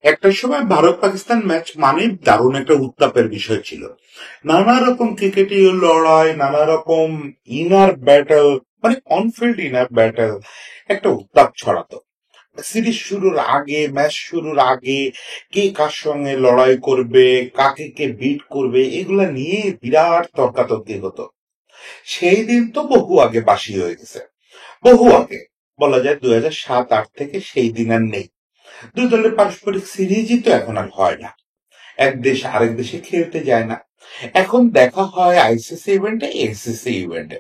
একটা সময় ভারত পাকিস্তান ম্যাচ মানে দারুণ একটা উত্তাপের বিষয় ছিল। নানা রকম ক্রিকেটীয় লড়াই, নানা রকম ইনার ব্যাটল, মানে অনফিল্ড ইনার ব্যাটল, একটা উত্তাপ ছড়াতো। সিরিজ শুরুর আগে, ম্যাচ শুরুর আগে কে কার সঙ্গে লড়াই করবে, কাকে কে বিট করবে, এগুলা নিয়ে বিরাট তর্কাতর্কি হতো। সেই দিন তো বহু আগে বাসি হয়ে গেছে। বহু আগে বলা যায় 2007-8 থেকে সেই দিন আর নেই। দুই দলের পারস্পরিক সিরিজই তো এখন আর হয় না। এক দেশ আরেক দেশে খেলতে যায় না। এখন দেখা হয় আইসিসি ইভেন্টে, এসিসি ইভেন্টে।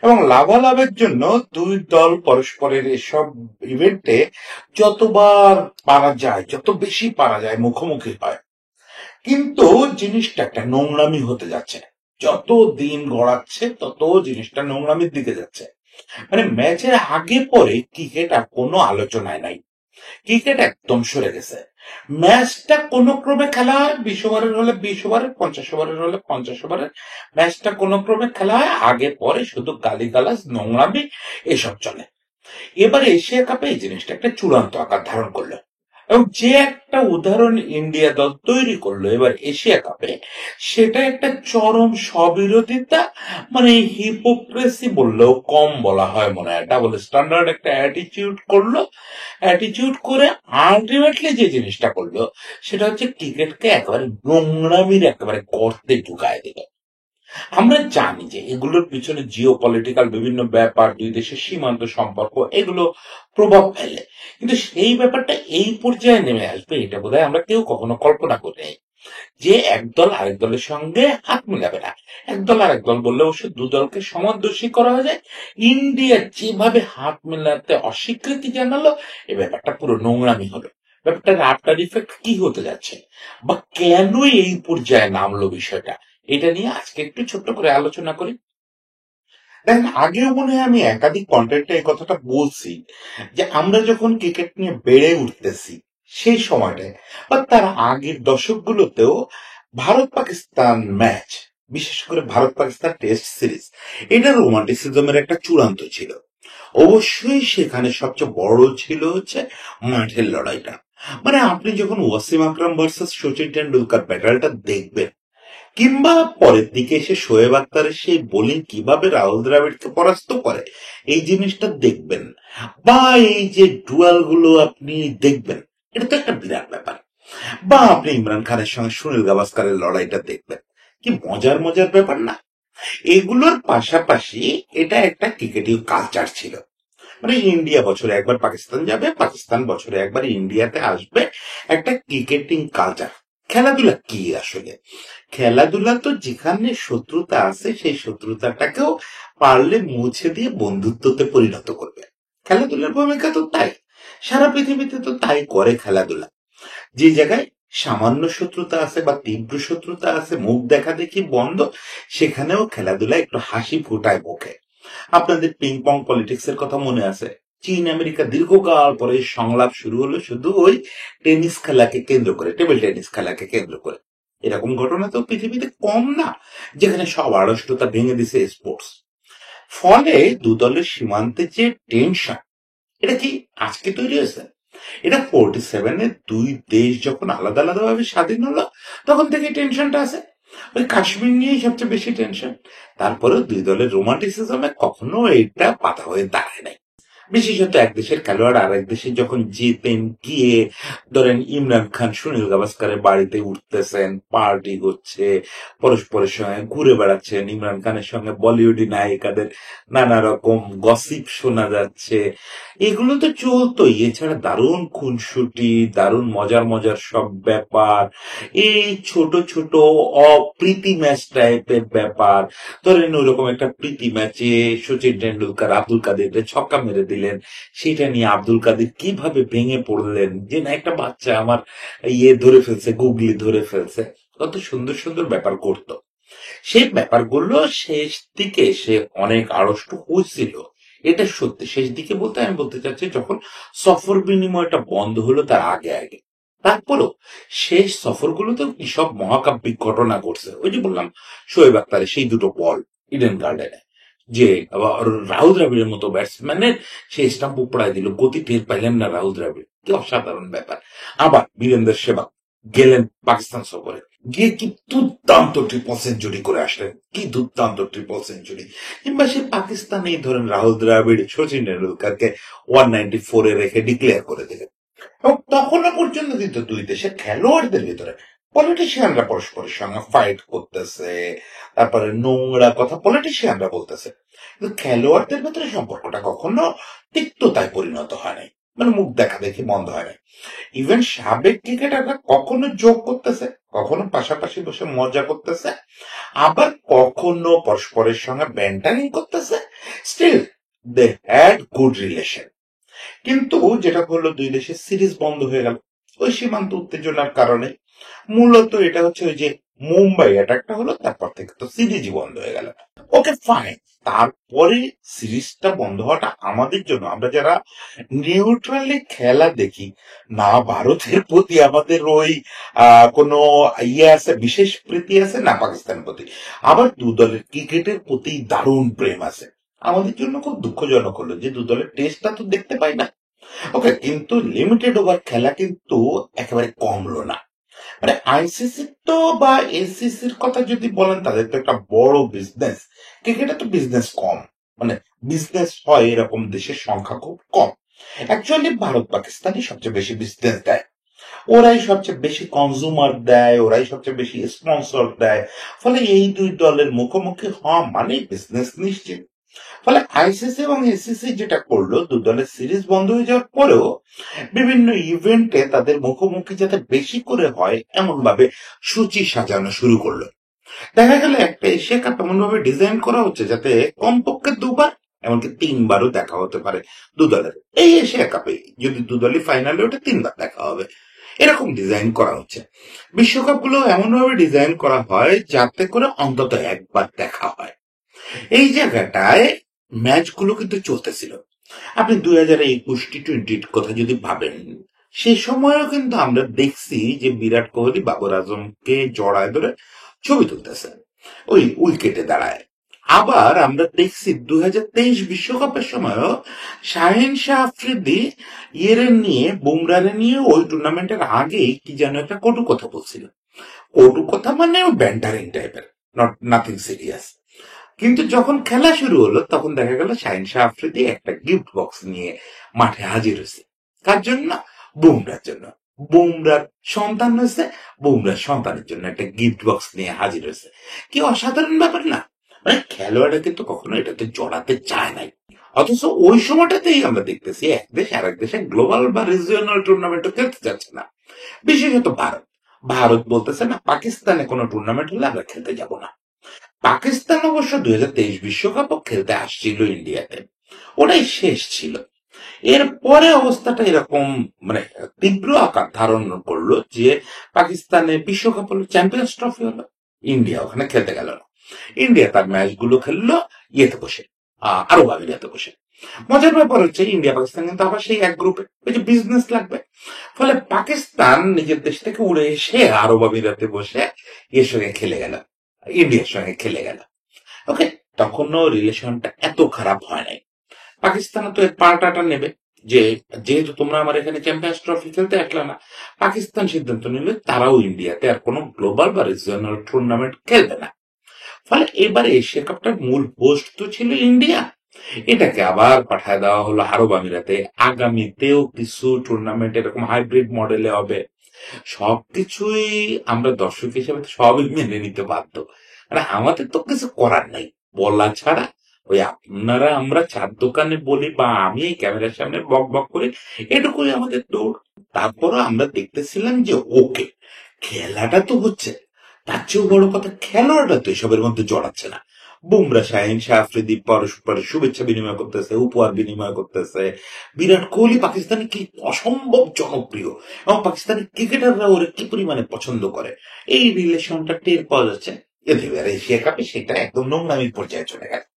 এবং লাভালাভের জন্য দুই দল পরস্পরের এসব ইভেন্টে যতবার পারা যায়, যত বেশি পারা যায় মুখোমুখি হয়। কিন্তু জিনিসটা একটা নোংরামি হতে যাচ্ছে। যত দিন গড়াচ্ছে তত জিনিসটা নোংরামির দিকে যাচ্ছে। মানে ম্যাচের আগে পরে ক্রিকেট আর কোনো আলোচনায় নাই। ক্রিকেট একদম সরে গেছে। ম্যাচটা কোন ক্রমে খেলা হয়, 20 ওভারের হলে 20 ওভারের, 50 ওভারের হলে 50 ওভারের। ম্যাচটা কোন ক্রমে খেলা হয়, আগে পরে শুধু গালিগালাজ, নোংরামি এসব চলে। এবারে এশিয়া কাপে এই জিনিসটা একটা চূড়ান্ত আকার ধারণ করলো। এবং যে একটা উদাহরণ ইন্ডিয়া দল তৈরি করলো এবার এশিয়া কাপে, সেটা একটা চরম স্ববিরোধিতা, মানে হিপোক্রেসি বললেও কম বলা হয় মনে হয়। ডাবল স্ট্যান্ডার্ড একটা অ্যাটিটিউড করলো। অ্যাটিটিউড করে আলটিমেটলি যে জিনিসটা করলো সেটা হচ্ছে ক্রিকেটকে একেবারে নোংরামির একেবারে গর্তে ঢুকায় দিল। আমরা জানি যে এগুলোর পিছনে জিও পলিটিক্যাল বিভিন্ন ব্যাপার, দুই দেশের সীমান্ত সম্পর্ক, এগুলো প্রভাব ফেলে। কিন্তু সেই ব্যাপারটা এই পর্যায়ে নেমে আসবে এটা বোধহয় আমরা কেউ কখনো কল্পনা করি নাই। যে একদল আরেক দলের সঙ্গে হাত মিলাবে না। একদল আরেক দল বললে অবশ্য দু দলকে সমাদর্শী করা হয়ে যায়। ইন্ডিয়া যেভাবে হাত মেলাতে অস্বীকৃতি জানালো, এই ব্যাপারটা পুরো নোংরামি হলো। ব্যাপারটার আফটার ইফেক্ট কি হতে যাচ্ছে, বা কেনই এই পর্যায়ে নামলো বিষয়টা, এটা নিয়ে আজকে একটু ছোট্ট করে আলোচনা করি। দেখেন, আগেও মনে হয় আমি একাধিক কন্টেন্টে এই কথাটা বলছি যে আমরা যখন ক্রিকেট নিয়ে বেড়ে উঠতেছি সেই সময়টায় বা তার আগের দশকগুলোতেও ভারত পাকিস্তান ম্যাচ, বিশেষ করে ভারত পাকিস্তান টেস্ট সিরিজ, এটা রোমান্টিসিজমের একটা চূড়ান্ত ছিল। অবশ্যই সেখানে সবচেয়ে বড় ছিল হচ্ছে মাঠের লড়াইটা। মানে আপনি যখন ওয়াসিম আকরাম ভার্সেস সচিন টেন্ডুলকার ব্যাটলটা দেখবেন, কিংবা পরের দিকে এসে শোয়েব আক্তারের সেই বোলিং কিভাবে রাহুল দ্রাবিড়কে পরাস্ত করে, এই জিনিসটা দেখবেন, বা এই যে ডুয়াল গুলো আপনি দেখবেন, এটা তো একটা বিরাট ব্যাপার। বা আপনি ইমরান খানের সঙ্গে সুনীল গাভাস্কারের লড়াইটা দেখবেন, কি মজার মজার ব্যাপার না? এগুলোর পাশাপাশি এটা একটা ক্রিকেটীয় কালচার ছিল। মানে ইন্ডিয়া বছরে একবার পাকিস্তান যাবে, পাকিস্তান বছরে একবার ইন্ডিয়াতে আসবে, একটা ক্রিকেটিং কালচার। খেলাধুলা কি আসলে? খেলাধুলা তো যেখানে শত্রুতা আছে সেই শত্রুতাটাকেও পারলে মুছে দিয়ে বন্ধুত্বতে পরিণত করবে। খেলাধুলার ভূমিকা তো তাই। সারা পৃথিবীতে তো তাই করে খেলাধুলা। যে জায়গায় সামান্য শত্রুতা আছে বা তীব্র শত্রুতা আছে, মুখ দেখা দেখি বন্ধ, সেখানেও খেলাধুলা একটু হাসি ফোটায় মুখে। আপনাদের পিং পং পলিটিক্স এর কথা মনে আছে? চীন আমেরিকা দীর্ঘকাল পরে সংলাপ শুরু হলো শুধু ওই টেনিস খেলাকে কেন্দ্র করে, টেবিল টেনিস খেলাকে কেন্দ্র করে। এরকম ঘটনা তো পৃথিবীতে কম না, যেখানে সব আড়ষ্টতা ভেঙে দিছে স্পোর্টস। ফলে দু দলের সীমান্তে যে টেনশন, এটা কি আজকে তৈরি হয়েছে? এটা 47-এ দুই দেশ যখন আলাদা আলাদা ভাবে স্বাধীন হলো তখন থেকে টেনশনটা আছে। ওই কাশ্মীর নিয়েই সবচেয়ে বেশি টেনশন। তারপরেও দুই দলের রোমান্টিসিজমে কখনো এটা পাতা হয়ে দাঁড়ায় নাই। বিশেষত এক দেশের খেলোয়াড় আর এক দেশে যখন জিতেন, গিয়ে ধরেন ইমরান খান সুনীল গাভাস্কারের বাড়িতে উঠতেছেন, পার্টি হচ্ছে, পরস্পরের সঙ্গে ঘুরে বেড়াচ্ছেন, ইমরান খানের সঙ্গে বলিউডি নায়িকাদের নানা রকম গসিপ শোনা যাচ্ছে, এগুলো তো চলতোই। এছাড়া দারুণ খুনসুটি, দারুণ মজার মজার সব ব্যাপার, এই ছোট ছোট অপ্রীতি ম্যাচ টাইপের ব্যাপার। ধরেন ওইরকম একটা প্রীতি ম্যাচে সচিন টেন্ডুলকার আব্দুল কাদেরকে ছক্কা মেরে দিলেন, সেটা নিয়ে আব্দুল কাদের কিভাবে ভেঙে পড়লেন যে না একটা বাচ্চা আমার ধরে ফেলছে, গুগলি ধরে ফেলছে। কত সুন্দর সুন্দর ব্যাপার করতো। সেই ব্যাপারগুলো শেষ দিকে এসে অনেক আড়ষ্ট হয়েছিল, এটা সত্যি। শেষ দিকে বলতে আমি বলতে চাচ্ছি যখন সফর বিনিময়টা বন্ধ হলো তার আগে আগে। তারপরও শেষ সফরগুলোতেও কি সব মহাকাব্যিক ঘটনা ঘটছে। ওই যে বললাম শোয়েব আক্তারের সেই দুটো বল ইডেন গার্ডেনে, যে রাহুল দ্রাবিড়ের মতো ব্যাটসম্যানের সেই স্টাম্প উপড়ায় দিল, গতি টের পাইলেন না রাহুল দ্রাবিড়। কি অসাধারণ ব্যাপার। আবার বীরেন্দ্র সেহবাগ গেলেন পাকিস্তান সফরে, গিয়ে কি দুর্দান্ত ট্রিপল সেঞ্চুরি করে আসলেন, কি দুর্দান্ত ট্রিপল সেঞ্চুরি। কিংবা সে পাকিস্তানেই ধরেন রাহুল দ্রাবিড় সচিন টেন্ডুলকারকে 194 রেখে ডিক্লেয়ার করে দিলেন। এবং তখনও পর্যন্ত কিন্তু দুই দেশের খেলোয়াড়দের ভিতরে পলিটিশিয়ানরা পরস্পরের সঙ্গে ফাইট করতেছে, তারপরে নোংরা কথা পলিটিশিয়ানরা বলতেছে, কিন্তু খেলোয়াড়দের ভেতরে সম্পর্কটা কখনো তিক্ততায় পরিণত হয় নাই, মানে মুখ দেখা দেখি বন্ধ হয় নাই। ইভেন সাবেক ক্রিকেটাররা কখনো যোগ করতেছে, কখনো পাশাপাশি বসে মজা করতেছে, আবার কখনো পরস্পরের সঙ্গে ব্যান্টারিং করতেছে। Still they had good relation. কিন্তু যেটা হলো দুই দেশের সিরিজ বন্ধ হয়ে গেল ওই সীমান্ত উত্তেজনার কারণে। মূলত এটা হচ্ছে ওই যে মুম্বাই অ্যাটাকটা হলো, তারপর থেকে তো সিরিজই বন্ধ হয়ে গেল। ওকে ফাইন, তারপরে সিরিজটা বন্ধ হওয়াটা আমাদের জন্য, আমরা যারা নিউট্রালি খেলা দেখি, না ভারতের প্রতি আমাদের ওই কোনো ইয়ে আছে, বিশেষ প্রীতি আছে, না পাকিস্তানের প্রতি, আবার দু দলের ক্রিকেটের প্রতি দারুণ প্রেম আছে। আমাদের জন্য খুব দুঃখজনক হলো যে দু দলের টেস্টটা তো দেখতে পাই না। ওকে, কিন্তু লিমিটেড ওভার খেলা কিন্তু একেবারে কমলো না। মানে আইসিসি তো বা এসিসির কথা যদি বলেন, তাদের তো একটা বড় বিজনেস। ক্রিকেটে তো বিজনেস কম, মানে বিজনেস হয় এরকম দেশের সংখ্যা খুব কম। অ্যাকচুয়ালি ভারত পাকিস্তানই সবচেয়ে বেশি বিজনেস দেয়, ওরাই সবচেয়ে বেশি কনজিউমার দেয়, ওরাই সবচেয়ে বেশি স্পন্সর দেয়। ফলে এই দুই দলের মুখোমুখি হওয়া মানে বিজনেস নিশ্চিত। ফলে আইসিসি এবং এসিসি যেটা করলো, দু দলের সিরিজ বন্ধ হয়ে যাওয়ার পরেও বিভিন্ন ইভেন্টে তাদের মুখোমুখি যাতে বেশি করে হয় এমন ভাবে সূচি সাজানো শুরু করলো। দেখা গেল একটা এশিয়া কাপ এমন ভাবে ডিজাইন করা হচ্ছে যাতে কমপক্ষে দুবার, এমনকি তিনবারও দেখা হতে পারে দু দলের। এই এশিয়া কাপে যদি দু দলই ফাইনালে ওঠে, তিনবার দেখা হবে, এরকম ডিজাইন করা হচ্ছে। বিশ্বকাপ গুলো এমন ভাবে ডিজাইন করা হয় যাতে করে অন্তত একবার দেখা হয়। এই জায়গাটায় ম্যাচগুলো কিন্তু চলতেছিল। আপনি 2021 টি-20 কথা যদি ভাবেন, সে সময়ও কিন্তু আমরা দেখছি যে বিরাট কোহলি বাবর আজমকে জড়ায় ধরে ছবি তুলতেছে ওই উইকেটে দাঁড়ায়। আবার আমরা দেখছি 2023 বিশ্বকাপের সময়ও শাহিন শাহ আফ্রিদি ইয়েরে নিয়ে, বুমরারে নিয়ে ওই টুর্নামেন্টের আগেই কি যেন একটা কটু কথা বলছিল। কটু কথা মানে ব্যান্টারিং টাইপের, নট নাথিং সিরিয়াস। কিন্তু যখন খেলা শুরু হলো তখন দেখা গেল শাহিন শাহ আফ্রিদি একটা গিফট বক্স নিয়ে মাঠে হাজির হয়েছে। কার জন্য? বুমরার জন্য। বুমরার সন্তান হয়েছে, বুমরার সন্তানের জন্য একটা গিফট বক্স নিয়ে হাজির হয়েছে। কি অসাধারণ ব্যাপার না? মানে খেলোয়াড়রা কিন্তু কখনো এটাতে জড়াতে চায় নাই, অথচ ওই সময়টাতেই আমরা দেখতেছি এক দেশ আর এক দেশে গ্লোবাল বা রিজিওনাল টুর্নামেন্টও খেলতে যাচ্ছে না। বিশেষত ভারত। ভারত বলতেছে না, পাকিস্তানে কোনো টুর্নামেন্ট হলে আমরা খেলতে যাব না। পাকিস্তান অবশ্য 2023 বিশ্বকাপও খেলতে আসছিল ইন্ডিয়াতে, ওটাই শেষ ছিল। এরপরে অবস্থাটা এরকম মানে তীব্র আকার ধারণ করলো যে পাকিস্তানে বিশ্বকাপ হলো, চ্যাম্পিয়ন্স ট্রফি হলো, ইন্ডিয়া ওখানে খেলতে গেল না। ইন্ডিয়া তার ম্যাচগুলো খেললো ইয়েতে বসে, আরব আমিরাতে বসে। মজার ব্যাপার হচ্ছে ইন্ডিয়া পাকিস্তান কিন্তু আবার সেই এক গ্রুপে, ওই যে বিজনেস লাগবে। ফলে পাকিস্তান নিজের দেশ থেকে উড়ে এসে আরব আমিরাতে বসে এর সঙ্গে খেলে গেল, ইন্ডিয়ার সঙ্গে খেলে গেল। ওকে, তখনও রিলেশনটা এত খারাপ হয় নাই। পাকিস্তান তো এর পাল্টাটা নেবে যে যেহেতু তোমরা আমার এখানে চ্যাম্পিয়ন্স ট্রফি খেলতে আসলে না, পাকিস্তান সিদ্ধান্ত নিল তারাও ইন্ডিয়াতে আর কোনো গ্লোবাল বা রিজিওনাল টুর্নামেন্ট খেলবে না। ফলে এবারে এশিয়া কাপটার মূল হোস্ট তো ছিল ইন্ডিয়া, এটাকে আবার পাঠায় দেওয়া হলো আরব আমিরাতে। আগামীতেও কিছু টুর্নামেন্ট এরকম হাইব্রিড মডেলে হবে। সবকিছুই আমরা দর্শক হিসেবে সবই মেনে নিতে বাধ্য, মানে আমাদের তো কিছু করার নাই বলা ছাড়া। ওই আপনারা আমরা চার দোকানে বলি বা আমি এই ক্যামেরার সামনে বক বক করি, এটুকুই আমাদের দৌড়। তারপরও আমরা দেখতেছিলাম যে ওকে, খেলাটা তো হচ্ছে, তার চেয়েও বড় কথা খেলোয়াড়রা তো এসবের মধ্যে জড়াচ্ছে না। বুমরা, শাহিন শাহ আফ্রিদি পরস্পরের শুভেচ্ছা বিনিময় করতেছে, উপহার বিনিময় করতেছে। বিরাট কোহলি পাকিস্তানে কি অসম্ভব জনপ্রিয়, এবং পাকিস্তানি ক্রিকেটাররা ওরা কি পরিমাণে পছন্দ করে, এই রিলেশনটা টের পাওয়া যাচ্ছে। এবার এশিয়া কাপে সেটা একদম নোংরামির পর্যায়ে চলে গেছে।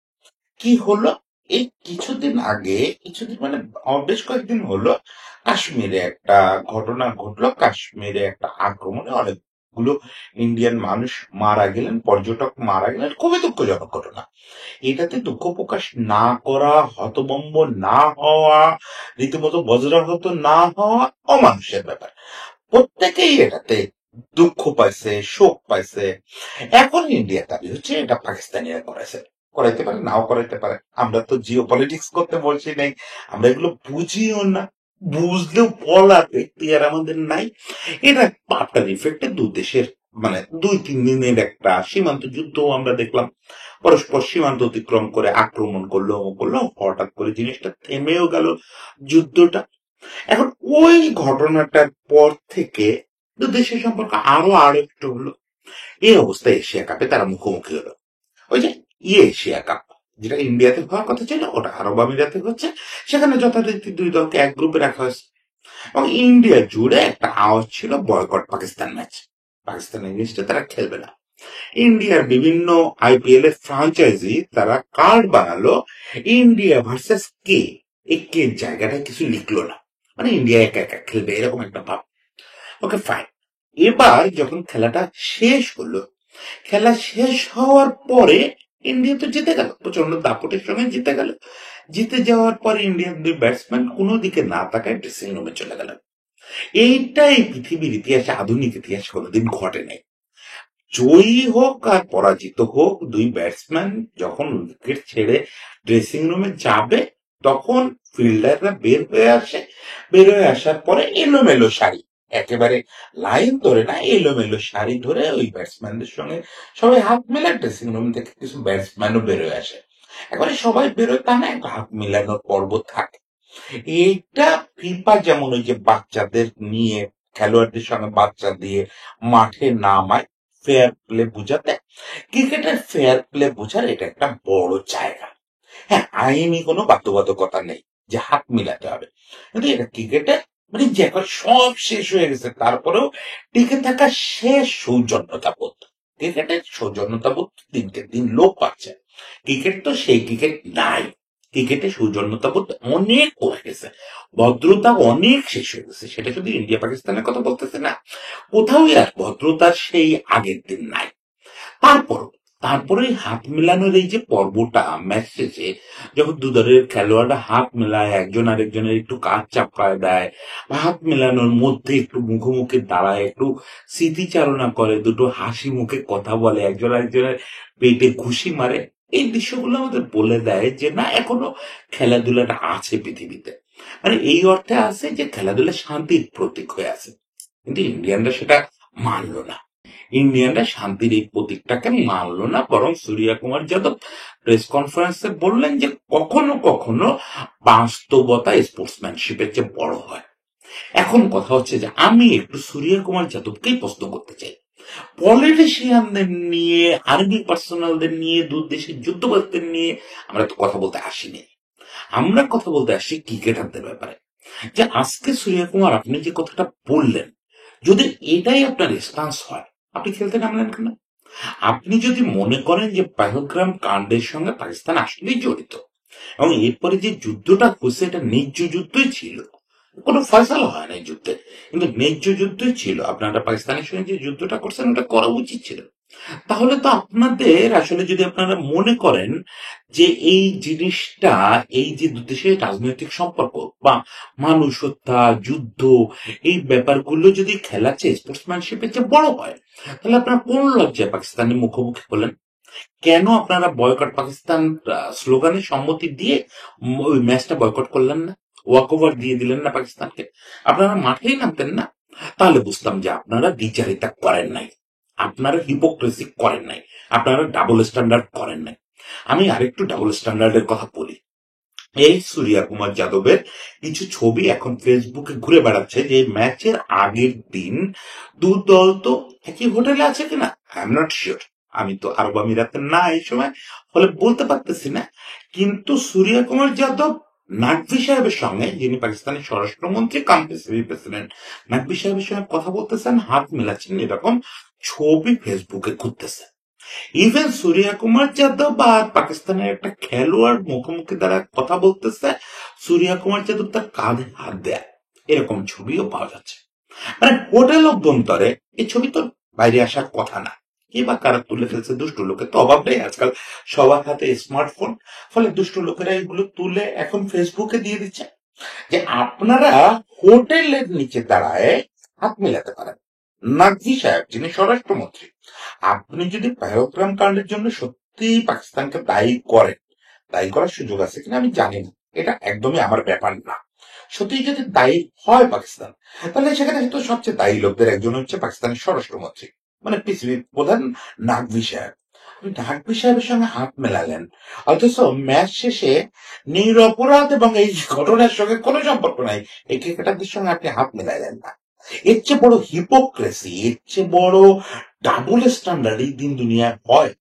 কি হলো, এই কিছুদিন আগে, কিছুদিন মানে বেশ কয়েকদিন হলো, কাশ্মীরে একটা ঘটনা ঘটলো। কাশ্মীরে একটা আক্রমণে অনেক অনেকগুলো ইন্ডিয়ান মানুষ মারা গেলেন, পর্যটক মারা গেলেন, খুবই দুঃখজনক ঘটনা। এটাতে দুঃখ প্রকাশ না করা, হতভম্ব না হওয়া, রীতিমতো বজ্রাহত না হওয়া অমানুষের ব্যাপার। প্রত্যেকেই এটাতে দুঃখ পাইছে, শোক পাইছে। এখন ইন্ডিয়া দাবি হচ্ছে এটা পাকিস্তানিরা করেছে, করাইতে পারে, নাও করাইতে পারে। আমরা তো জিও পলিটিক্স করতে বলছি নাই, আমরা এগুলো বুঝিও না, বুঝলেও বলার এখতিয়ার আমাদের নাই। এটা আফটার ইফেক্টে দু দেশের মানে 2-3 দিনের একটা সীমান্ত যুদ্ধ আমরা দেখলাম। পরস্পর সীমান্ত অতিক্রম করে আক্রমণ করলো, হঠাৎ করে জিনিসটা থেমেও গেল যুদ্ধটা। এখন ওই ঘটনাটার পর থেকে দু দেশের সম্পর্ক আরো একটু হলো। এই অবস্থায় এশিয়া কাপে তারা মুখোমুখি হলো। ওই যে এশিয়া কাপ, যেটা ইন্ডিয়াতে হওয়ার কথা ছিল, ওটা আরব আমিরাতে হচ্ছে। সেখানে যথারীতি দুই দলকে এক গ্রুপে রাখা হয়েছে এবং ইন্ডিয়া জুড়ে একটা আওয়াজ ছিল বয়কট পাকিস্তান ম্যাচ, পাকিস্তান এগেইনস্টে তারা খেলবে না। ইন্ডিয়ার বিভিন্ন আইপিএল এর ফ্রাঞ্চাইজি তারা কার্ড বানালো ইন্ডিয়া ভার্সেস কে, এই কে জায়গাটা কিছু লিখলো না, মানে ইন্ডিয়া একা একা খেলবে এরকম একটা ভাব। Okay fine. এবার যখন খেলাটা শেষ হলো, খেলা শেষ হওয়ার পরে ইন্ডিয়া তো জিতে গেল, প্রচন্ড দাপটের সঙ্গে জিতে গেল। জিতে যাওয়ার পরে ইন্ডিয়ান দুই ব্যাটসম্যান কোনো দিকে না তাকায় ড্রেসিং রুমে চলে গেল। এইটাই পৃথিবীর ইতিহাসে, আধুনিক ইতিহাসে কোনোদিন ঘটে নাই। জয়ী হোক আর পরাজিত হোক, দুই ব্যাটসম্যান যখন উইকেট ছেড়ে ড্রেসিং রুমে যাবে তখন ফিল্ডাররা বের হয়ে আসে। বের হয়ে আসার পরে এলোমেলো সারি, একেবারে লাইন ধরে না, এলোমেলো সারি ধরে ওই ব্যাটসম্যানদের সঙ্গে সবাই হাত মেলায়। ড্রেসিং রুম থেকে কিছু ব্যাটসম্যানও বের হয়ে আসে। একেবারে সবাই বেরোয় তা না, একটা হাত মিলানোর পর্ব থাকে। এইটা ফিফা যেমন ওই যে বাচ্চাদের নিয়ে, খেলোয়াড়দের সঙ্গে বাচ্চা দিয়ে মাঠে নামায় ফেয়ার প্লে বোঝাতে, ক্রিকেটের ফেয়ার প্লে বোঝার এটা একটা বড় জায়গা। হ্যাঁ, আইনি কোনো বাধ্যবাধকতা নেই যে হাত মিলাতে হবে, কিন্তু এটা ক্রিকেটের মানে যে এখন সব শেষ হয়ে গেছে তারপরেও টিকে থাকা শেষ সৌজন্যতা বোধ। ক্রিকেটের সৌজন্যতা বোধ দিনকে দিন লোপ পাচ্ছে। ক্রিকেট তো সেই ক্রিকেট নাই। ক্রিকেটে সৌজন্যতা বোধ অনেক কমে গেছে, ভদ্রতা অনেক শেষ হয়ে গেছে। সেটা শুধু ইন্ডিয়া পাকিস্তানের কথা বলতেছে না, কোথাওই আর ভদ্রতার সেই আগের দিন নাই। তারপর তারপরে হাত মেলানোর এই যে পর্বটা ম্যাচ শেষে, যখন দু দলের খেলোয়াড়রা হাত মেলায়, একজন আরেকজনের একটু কাঁধ চাপড়ায় দেয়, বা হাত মেলানোর মধ্যে একটু মুখোমুখি দাঁড়ায়, একটু স্মৃতিচারণা করে, দুটো হাসি মুখে কথা বলে, একজন আরেকজনের পেটে ঘুষি মারে, এই দৃশ্যগুলো আমাদের বলে দেয় যে না, এখনো খেলাধুলাটা আছে পৃথিবীতে। মানে এই অর্থে আছে যে খেলাধুলা শান্তির প্রতীক হয়ে আছে। কিন্তু ইন্ডিয়ানরা সেটা মানলো না। ইন্ডিয়ানরা শান্তির এই প্রতীকটাকে মানলো না, বরং সূর্যা কুমার যাদব প্রেস কনফারেন্সে বললেন যে কখনো কখনো বাস্তবতা স্পোর্টসম্যানশিপের চেয়ে বড় হয়। এখন কথা হচ্ছে যে আমি একটু সূর্যা কুমার যাদবকেই প্রশ্ন করতে চাই, পলিটিশিয়ানদের নিয়ে, আর্মি পার্সোনালদের নিয়ে, দু দেশের যুদ্ধবাজদের নিয়ে আমরা তো কথা বলতে আসিনি। আমরা কথা বলতে আসি ক্রিকেটারদের ব্যাপারে। যে আজকে সূর্যা কুমার আপনি যে কথাটা বললেন, যদি এটাই আপনার রেসপন্স হয়, আপনি খেলতে নামলেন কেন? আপনি যদি মনে করেন যে পহলগ্রাম কাণ্ডের সঙ্গে পাকিস্তান আসলেই জড়িত এবং এরপরে যে যুদ্ধটা হয়েছে এটা ন্যায্য যুদ্ধই ছিল, কোনো ফয়সালা হয় না এই যুদ্ধে, কিন্তু ন্যায্য যুদ্ধই ছিল, আপনারা পাকিস্তানের সঙ্গে যে যুদ্ধটা করছেন ওটা করা উচিত ছিল। তাহলে তো আপনাদের আসলে যদি আপনারা মনে করেন যে এই জিনিসটা, এই যে দেশের রাজনৈতিক সম্পর্ক বা মানুষ হত্যা, যুদ্ধ, এই ব্যাপারগুলো যদি খেলার চেয়ে স্পোর্টসম্যানশিপের চেয়ে বড় হয়, তাহলে আপনারা কোন লজ্জায় পাকিস্তানের মুখোমুখি হলেন? কেন আপনারা বয়কট পাকিস্তান স্লোগানে সম্মতি দিয়ে ওই ম্যাচটা বয়কট করলেন না, ওয়াক ওভার দিয়ে দিলেন না পাকিস্তানকে? আপনারা মাঠেই নামতেন না? তাহলে বুঝতাম যে আপনারা দ্বিচারিতা করেন নাই, আপনারা হিপোক্রেসি করেন নাই, আপনারা ডাবল স্ট্যান্ডার্ড করেন নাই। আমি আরেকটু ডাবল স্ট্যান্ডার্ডের কথা বলি। এই সূর্যা কুমার যাদবের কিছু ছবি এখন ফেসবুকে ঘুরে বেড়াচ্ছে যে ম্যাচের আগের দিন দু দল তো একই হোটেলে আছে কিনা আই এম নট শিওর, আমি তো আরব আমিরাতে না এই সময়, ফলে বলতে পারতেছি না। কিন্তু সূর্যা কুমার যাদব নাকভি সাহেবের সঙ্গে, যিনি পাকিস্তানের স্বরাষ্ট্রমন্ত্রী কাম প্রেসিডেন্ট, নাকভি সাহেবের সঙ্গে কথা বলতেছেন, হাত মেলাচ্ছেন, এরকম ছবি ফেসবুকে ঘুরতেছে। ইভেন সূর্যা কুমার যাদব আর পাকিস্তানের একটা খেলোয়াড় মুখোমুখি দ্বারা কথা বলতেছে, সূর্যা কুমার যাদব তার কাঁধে হাত দেয়, এরকম ছবিও পাওয়া যাচ্ছে। মানে হোটেল অভ্যন্তরে এই ছবি তো বাইরে আসার কথা না। কে বা কারা তুলে ফেলছে, দুষ্ট লোকের তো অভাব নেই আজকাল, সবার হাতে স্মার্টফোন। ফলে দুষ্ট লোকেরা এগুলো তুলে এখন ফেসবুকে দিয়ে দিচ্ছে যে আপনারা হোটেলের নিচে দাঁড়ায় হাত মেলাতে পারেন। নাকভি সাহেব, যিনি স্বরাষ্ট্রমন্ত্রী, আপনি যদি পেহেলগ্রাম কাণ্ডের জন্য সত্যি পাকিস্তানকে দায়ী করেন, দায়ী করার সুযোগ আছে কিনা আমি জানি না, এটা একদমই আমার ব্যাপার না। সত্যি যদি দায়ী হয় পাকিস্তান, তাহলে সেখানে তো সবচেয়ে দায়ী লোকদের একজন হচ্ছে পাকিস্তানের স্বরাষ্ট্রমন্ত্রী, মানে পৃথিবীর প্রধান নাকভি সাহেব। আপনি নাকভি সাহেবের সঙ্গে হাত মেলালেন, অথচ ম্যাচ শেষে নিরপরাধ এবং এই ঘটনার সঙ্গে কোনো সম্পর্ক নাই এই ক্রিকেটারদের সঙ্গে আপনি হাত মেলালেন না। এর চেয়ে বড় হিপোক্রেসি, এর চেয়ে বড় ডাবল স্ট্যান্ডার্ড এই দিন দুনিয়ায় হয়?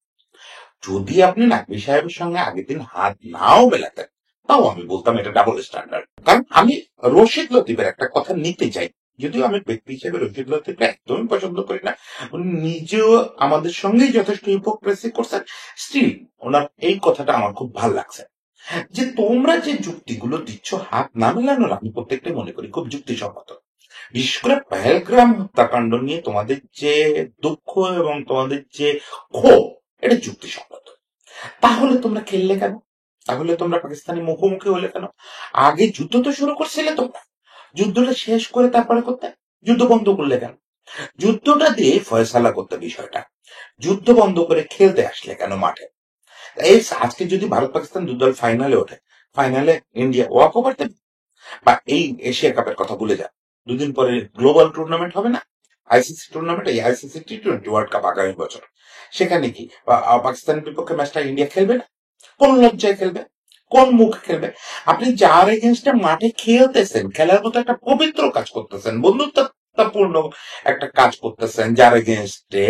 যদি আপনি নাকভি সাহেবের সঙ্গে আগের দিন হাত নাও মেলাতেন, তাও আমি বলতাম এটা ডাবল স্ট্যান্ডার্ড। কারণ আমি রশিদ লতিফের একটা কথা নিতে চাই, যদিও আমি ব্যক্তি হিসেবে রশিদ লতিফকে একদমই পছন্দ করি না, উনি নিজেও আমাদের সঙ্গেই যথেষ্ট হিপোক্রেসি করছেন, স্টিল ওনার এই কথাটা আমার খুব ভালো লাগছে যে তোমরা যে যুক্তিগুলো দিচ্ছ হাত না মেলানোর, আমি প্রত্যেকটাই মনে করি খুব যুক্তিসম্মত। বিশেষ করে পেহেলগ্রাম হত্যাকাণ্ড নিয়ে তোমাদের যে দুঃখ এবং তোমাদের যে ক্ষোভ, এটা যুক্তিসম্মত। তাহলে তোমরা খেললে কেন? তাহলে তোমরা পাকিস্তানের মুখোমুখি হলে কেন? আগে যুদ্ধ তো শুরু করছিলে তোমরা, যুদ্ধটা শেষ করে তারপরে করতে, যুদ্ধ বন্ধ করলে কেন? যুদ্ধটা দিয়ে ফয়সালা করতে বিষয়টা, যুদ্ধ বন্ধ করে খেলতে আসলে কেন মাঠে? এই আজকে যদি ভারত পাকিস্তান দু দল ফাইনালে ওঠে, ফাইনালে ইন্ডিয়া ওয়াক ওভার দেবে, বা এই এশিয়া কাপের কথা ভুলে যান, দুদিন পরে গ্লোবাল টুর্নামেন্ট হবে না, আইসিসি টুর্নামেন্ট, এই আইসিসি টি-20 ওয়ার্ল্ড কাপ আগামী বছর, সেখানে কি পাকিস্তানের বিপক্ষে ম্যাচটা ইন্ডিয়া খেলবে না? কোন লজ্জায় খেলবে? কোন মুখে খেলবে? আপনি যার এগেনস্টে মাঠে খেলতেছেন, খেলার মতো একটা পবিত্র কাজ করতেছেন, বন্ধুত্বপূর্ণ একটা কাজ করতেছেন, যার এগেনস্টে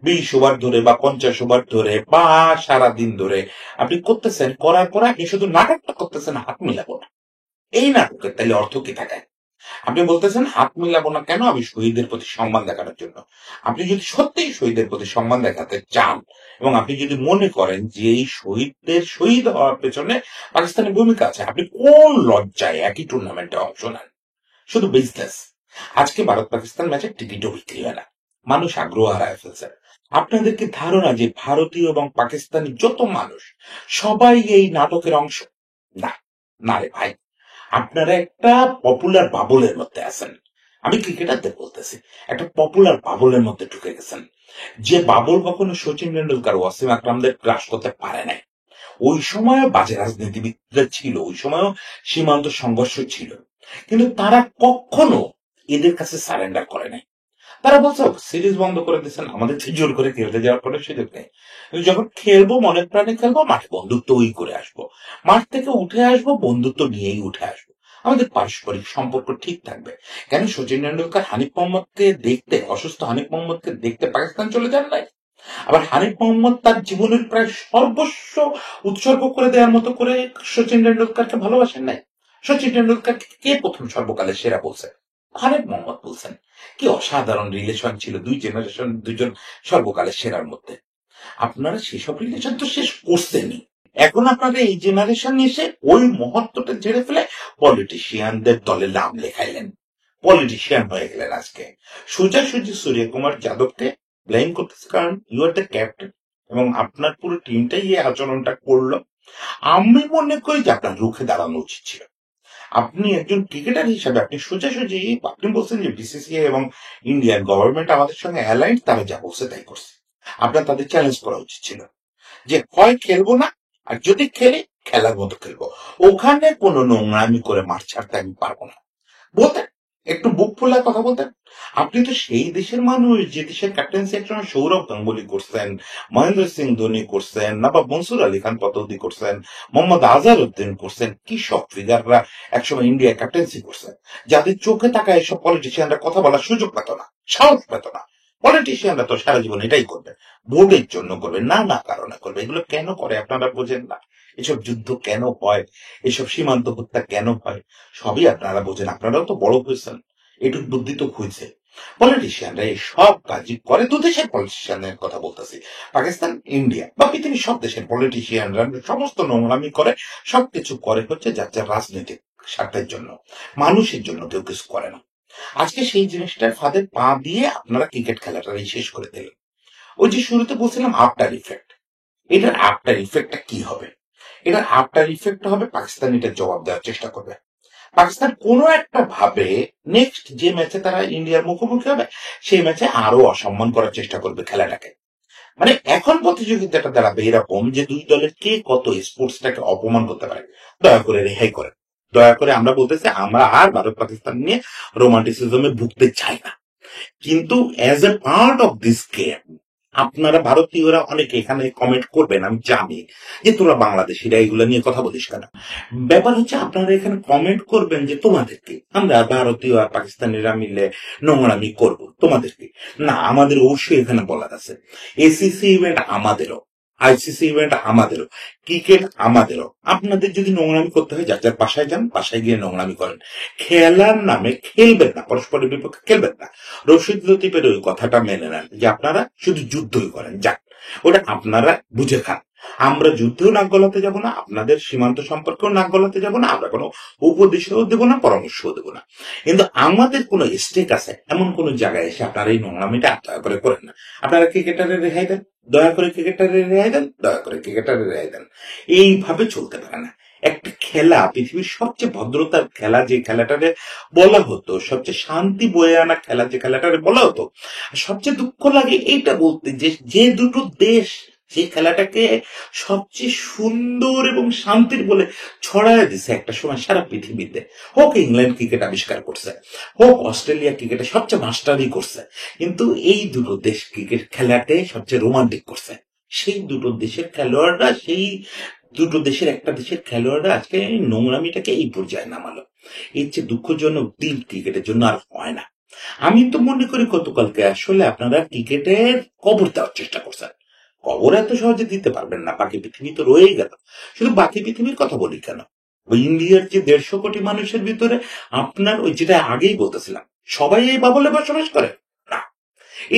20 ওভার ধরে বা 50 ওভার ধরে বা সারাদিন ধরে আপনি করতেছেন, করার পরে আপনি শুধু নাটকটা করতেছেন হাত মিলাবো না। এই নাটকের তাহলে অর্থ কি থাকে? আপনি বলতেছেন হাত মিলাবো না কেন? আমি শহীদদের প্রতি সম্মান দেখানোর জন্য। আপনি যদি সত্যিই শহীদদের প্রতি সম্মান দেখাতে চান এবং আপনি যদি মনে করেন যে এই শহীদদের শহীদ হওয়ার পেছনে পাকিস্তানের ভূমিকা আছে, আপনি কোন লজ্জায় একই টুর্নামেন্টে অংশ নেন? শুধু বিজনেস। আজকে ভারত পাকিস্তান ম্যাচের টিকিটও বিক্রি হয় না, মানুষ আগ্রহ হারায় ফেলছে। আপনাদের কি ধারণা যে ভারতীয় এবং পাকিস্তানি যত মানুষ সবাই এই নাটকের অংশ? না, না রে ভাই, আপনারা একটা পপুলার বাবলের মধ্যে আছেন। আমি ক্রিকেটারদের বলতেছি, একটা পপুলার বাবলের মধ্যে ঢুকে গেছেন, যে বাবল কখনো সচিন টেন্ডুলকার, ওয়াসিম আকরামদের ক্রাশ করতে পারে নাই। ওই সময় বাজে রাজনীতিবিদরা ছিল, ওই সময়ও সীমান্ত সংঘর্ষ ছিল, কিন্তু তারা কখনো এদের কাছে সারেন্ডার করে নাই। তারা বলছে সিরিজ বন্ধ করে দিচ্ছেন, আমাদের জোর করে খেলতে যাওয়ার পরে সুযোগ নেই, কিন্তু যখন খেলবো মনে প্রাণে খেলবো, মাঠে বন্ধুত্ব ওই করে আসবো, মাঠ থেকে উঠে আসবো বন্ধুত্ব নিয়েই উঠে আসবো, আমাদের পারস্পরিক সম্পর্ক ঠিক থাকবে। কেন সচিন টেন্ডুলকার হানিফ মোহাম্মদকে দেখতে, অসুস্থ হানিফ মোহাম্মদকে দেখতে পাকিস্তান চলে যান নাই? আবার হানিফ মোহাম্মদ তার জীবনের প্রায় সর্বস্ব উৎসর্গ করে দেওয়ার মতো করে সচিন টেন্ডুলকারকে ভালোবাসেন নাই? সচিন টেন্ডুলকারকে কে প্রথম সর্বকালের সেরা বলছে? হানিফ মোহাম্মদ বলছেন। কি অসাধারণ রিলেশন ছিল দুই জেনারেশন, দুজন সর্বকালের সেরার মধ্যে। আপনারা সেসব রিলেশন তো শেষ করছেনই, এখন আপনারা এই জেনারেশন এসে ওই মহত্বটা ঝেড়ে ফেলে পলিটিশিয়ানদের দলে নাম লেখাইলেন, পলিটিশিয়ান হয়ে গেলেন আজকে। সোজাসুজি সূর্য কুমার যাদবকে ব্লেম করতেছে, কারণ ইউ আর দ্য ক্যাপ্টেন এবং আপনার পুরো টিমটাই এই আচরণটা করলো। আমি মনে করি যে আপনার রুখে দাঁড়ানো উচিত ছিল। আপনি একজন ক্রিকেটার হিসাবে আপনি সোজাসুজি, আপনি বলছেন যে বিসিসিআই এবং ইন্ডিয়ান গভর্নমেন্ট আমাদের সঙ্গে অ্যালাইন্ড, তারা যা বলছে তাই করছে। আপনার তাদের চ্যালেঞ্জ করা উচিত ছিল যে হয় খেলবো না, আর যদি খেলি খেলার মতো খেলবো, ওখানে কোনো নোংরামি করে মাঠ ছাড়তে আমি পারবো না বলতেন, একটু বুক ফুলায় কথা বলতেন। আপনি তো সেই দেশের মানুষ যে দেশের ক্যাপ্টেন্সি একসময় সৌরভ গাঙ্গুলি করছেন, মহেন্দ্র সিং ধোনি করছেন, নবাব মনসুর আলী খান পতৌদি করছেন, মোহাম্মদ আজহার উদ্দিন করছেন, কি সব ফিগাররা একসময় ইন্ডিয়া ক্যাপ্টেন্সি করছেন, যাদের চোখে তাকায় এসব পলিটিশিয়ানরা কথা বলার সুযোগ পেত না, সাহস পেত না। পলিটিশিয়ানরা তো সারা জীবন এটাই করবে, ভোটের জন্য করবে, না না কারণে করবে। এগুলো কেন করে আপনারা বোঝেন না? এসব যুদ্ধ কেন হয়, এসব সীমান্ত হত্যা কেন হয়, সবই আপনারা বোঝেন, আপনারাও তো বড় হয়েছেন, এটুক বুদ্ধি তো হয়েছে। পলিটিশিয়ানরা এই সব কাজই করে, দু দেশের পলিটিশিয়ানের কথা বলতেছি, পাকিস্তান, ইন্ডিয়া বা পৃথিবীর সব দেশের পলিটিশিয়ানরা সমস্ত নোংরামি করে, সবকিছু করে হচ্ছে যার যার রাজনৈতিক স্বার্থের জন্য, মানুষের জন্য কেউ কিছু করে না। আজকে সেই জিনিসটার ফাঁদে পা দিয়ে আপনারা ক্রিকেট খেলাটাই শেষ করে দিলেন। ওই যে শুরুতে বলছিলাম আফটার ইফেক্ট, এটার আফটার ইফেক্টটা কি হবে? এটার আফটার ইফেক্ট হবে পাকিস্তান এটার জবাব দেওয়ার চেষ্টা করবে। পাকিস্তান কোনো একটা ভাবে নেক্সট যে ম্যাচে তারা ইন্ডিয়ার মুখোমুখি হবে সেই ম্যাচে আরো অসম্মান করার চেষ্টা করবে খেলাটাকে। মানে এখন প্রতিযোগিতাটা দাঁড়াবে এরকম যে দুই দলের কে কত স্পোর্টসটাকে অপমান করতে পারে। দয়া করে রেহাই করেন, দয়া করে। আমরা বলতেছি আমরা আর ভারত পাকিস্তান নিয়ে রোমান্টিসিজমে ভুগতে চাই না, কিন্তু as a part of this game আপনারা ভারতীয়রা অনেকে এখানে কমেন্ট করবেন, আমি জানি যে তোরা বাংলাদেশিরা এগুলো নিয়ে কথা বলিস কেন। ব্যাপার হচ্ছে আপনারা এখানে কমেন্ট করবেন যে তোমাদেরকে আমরা ভারতীয় আর পাকিস্তানিরা মিলে নোংরামি করব, তোমাদেরকে না। আমাদের অবশ্যই এখানে বলার আছে, এসিসি ইভেন্ট আমাদেরও, আইসিসি ইভেন্ট আমাদেরও, ক্রিকেট আমাদেরও। আপনাদের যদি নোংরামি করতে হয় যার যার বাসায় যান, বাসায় গিয়ে নোংরামি করেন। খেলার নামে খেলবেন না, পরস্পরের বিপক্ষে খেলবেন না। রশিদ লতিফের ওই কথাটা মেনে নেন যে আপনারা শুধু যুদ্ধই করেন, যান ওটা আপনারা বুঝে খান। আমরা যুদ্ধেও নাক গলাতে যাব না, আপনাদের সীমান্ত সম্পর্কেও নাক গলাতে যাব না, আমরা কোনো উপদেশও দেবো না, পরামর্শও দেবো না। কিন্তু আমাদের কোনো স্টেক আছে এমন কোন জায়গায় এসে আপনারা এই নোংরামিটা দয়া করে করেন না। আপনারা ক্রিকেটারের রেহাই দেন, দয়া করে ক্রিকেটারের রেহাই দেন, দয়া করে ক্রিকেটারের রেহাই দেন। এইভাবে চলতে পারে না। একটা খেলা, পৃথিবীর সবচেয়ে ভদ্রতার খেলা যে খেলাটারে বলা হতো, সবচেয়ে শান্তি বয়ে আনা খেলা যে খেলাটারে বলা হতো, সবচেয়ে দুঃখ লাগে এইটা বলতে যে যে দুটো দেশ যে খেলাটাকে সবচেয়ে সুন্দর এবং শান্তির বলে ছড়ায় দিছে একটা সময় সারা পৃথিবীতে, হোক ইংল্যান্ড ক্রিকেট আবিষ্কার করছে, হোক অস্ট্রেলিয়া ক্রিকেটে সবচেয়ে মাস্টারি করছে, কিন্তু এই দুটো দেশ ক্রিকেট খেলাতে সবচেয়ে রোমান্টিক করছে। সেই দুটো দেশের খেলোয়াড়রা, সেই দুটো দেশের একটা দেশের খেলোয়াড়রা আজকে এই নোংরামিটাকে এই পর্যায়ে নামালো। এর চেয়ে দুঃখজনক দিন ক্রিকেটের জন্য আর হয় না। আমি তো মনে করি গতকালকে আসলে আপনারা ক্রিকেটের কবর দেওয়ার চেষ্টা করছেন। কবর এত সহজে দিতে পারবেন না, বাকি পৃথিবী তো রয়েই গেল। শুধু বাকি পৃথিবীর কথা বলি কেন, ওই ইন্ডিয়ার যে 150 কোটি মানুষের ভিতরে আপনার ওই যেটা আগেই বলতেছিলাম সবাই এই বাবলে বসবাস করে না।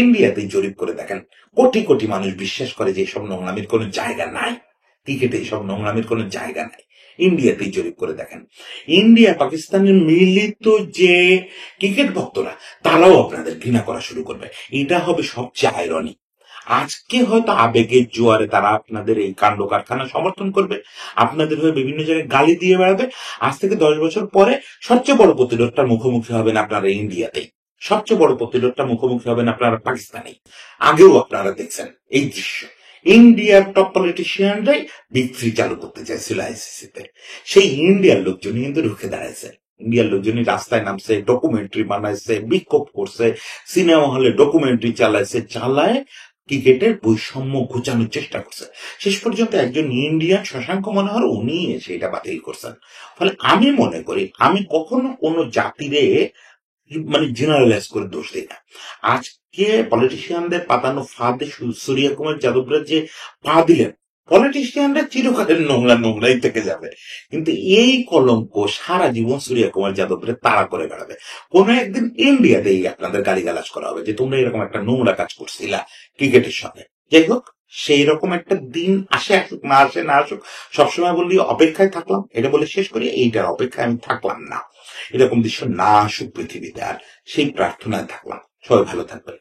ইন্ডিয়াতেই জরিপ করে দেখেন, কোটি কোটি মানুষ বিশ্বাস করে যে এসব নোংরামির কোনো জায়গা নাই, ক্রিকেটে এইসব নোংরামির কোনো জায়গা নাই। ইন্ডিয়াতেই জরিপ করে দেখেন। ইন্ডিয়া পাকিস্তানের মিলিত যে ক্রিকেট ভক্তরা তারাও আপনাদের ঘৃণা করা শুরু করবে। এটা হবে সবচেয়ে আইরনি। আজকে হয়তো আবেগের জোয়ারে তারা আপনাদের এই কাণ্ড কারখানা সমর্থন করবে, আপনাদের হয়ে বিভিন্ন জায়গায় গালি দিয়ে বেড়াবে। আজ থেকে 10 বছর পরে সবচেয়ে বড় প্রতিরোধটার মুখোমুখি হবেন আপনারা ইন্ডিয়াতেই, সবচেয়ে বড় প্রতিরোধটা মুখোমুখি হবেন আপনারা পাকিস্তানেই। আগেও আপনারা দেখছেন এই দৃশ্য। ইন্ডিয়ার টপ পলিটিশিয়ানরাই বিক্রি চালু করতে চাইছিল আইসিসিতে, সেই ইন্ডিয়ার লোকজনই কিন্তু রুখে দাঁড়াইছে। ইন্ডিয়ার লোকজনই রাস্তায় নামছে, ডকুমেন্টারি বানাইছে, বিক্ষোভ করছে, সিনেমা হলে ডকুমেন্টারি চালাইছে, চালায় ক্রিকেটের বৈষম্য ঘোচানোর চেষ্টা করছে। শেষ পর্যন্ত একজন ইন্ডিয়ান শশাঙ্ক মনোহর উনি এসে এটা বাতিল করছেন। ফলে আমি মনে করি আমি কখনো কোনো জাতিরে মানে জেনারেলাইজ করে দোষ দিই না। আজকে পলিটিশিয়ানদের পাতানো ফাঁদে সূর্য কুমার যাদবরা যে পা দিলেন, পলিটিশিয়ানরা চিরকালের নোংরা নোংরাই থেকে যাবে, কিন্তু এই কলঙ্ক সারা জীবন সূর্য কুমার যাদবরে তাড়া করে বেড়াবে। কোনো একদিন ইন্ডিয়াতেই আপনাদের গালিগালাজ করা হবে যে তোমরা এরকম একটা নোংরা কাজ করছিলা ক্রিকেটের সঙ্গে। যাই হোক, সেই রকম একটা দিন আসে, আসুক না আসে না আসুক, সবসময় বললি অপেক্ষায় থাকলাম, এটা বলে শেষ করি। এইটার অপেক্ষায় আমি থাকলাম না, এরকম দৃশ্য না আসুক পৃথিবীতে আর, সেই প্রার্থনায় থাকলাম। সবাই ভালো থাকবেন।